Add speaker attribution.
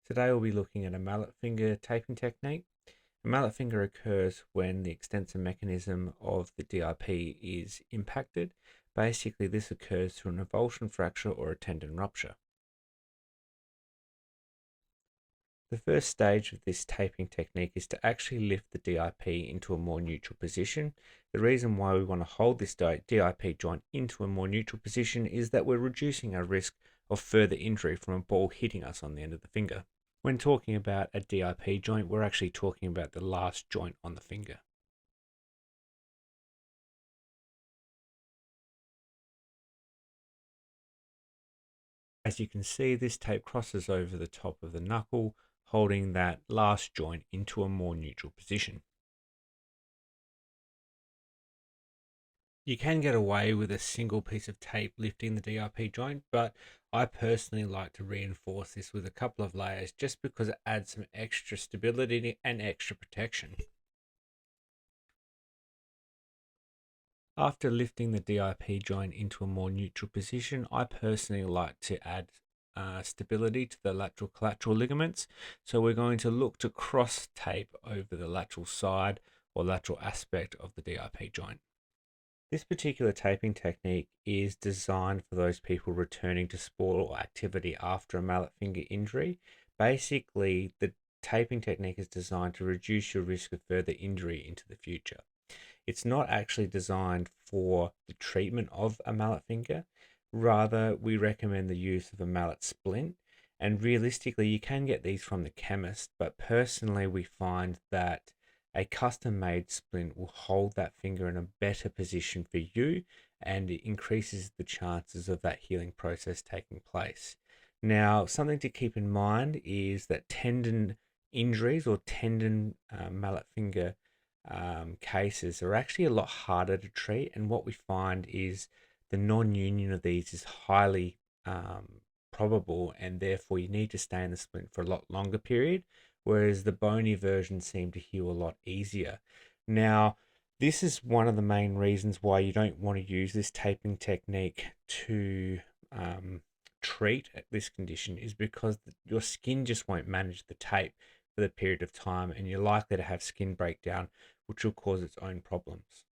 Speaker 1: Today we'll be looking at a mallet finger taping technique. A mallet finger occurs when the extensor mechanism of the DIP is impacted. Basically, this occurs through an avulsion fracture or a tendon rupture. The first stage of this taping technique is to actually lift the DIP into a more neutral position. The reason why we want to hold this DIP joint into a more neutral position is that we're reducing our risk of further injury from a ball hitting us on the end of the finger. When talking about a DIP joint, we're actually talking about the last joint on the finger. As you can see, this tape crosses over the top of the knuckle, holding that last joint into a more neutral position. You can get away with a single piece of tape lifting the DIP joint, but I personally like to reinforce this with a couple of layers just because it adds some extra stability and extra protection. After lifting the DIP joint into a more neutral position, I personally like to add stability to the lateral collateral ligaments. So we're going to look to cross tape over the lateral side or lateral aspect of the DIP joint. This particular taping technique is designed for those people returning to sport or activity after a mallet finger injury. Basically, the taping technique is designed to reduce your risk of further injury into the future. It's not actually designed for the treatment of a mallet finger. Rather, we recommend the use of a mallet splint. And realistically, you can get these from the chemist, but personally, we find that a custom made splint will hold that finger in a better position for you, and it increases the chances of that healing process taking place. Now, something to keep in mind is that tendon injuries or tendon mallet finger cases are actually a lot harder to treat, and what we find is the non-union of these is highly probable, and therefore you need to stay in the splint for a lot longer period, whereas the bony versions seem to heal a lot easier. Now, this is one of the main reasons why you don't want to use this taping technique to treat this condition, is because your skin just won't manage the tape for the period of time, and you're likely to have skin breakdown, which will cause its own problems.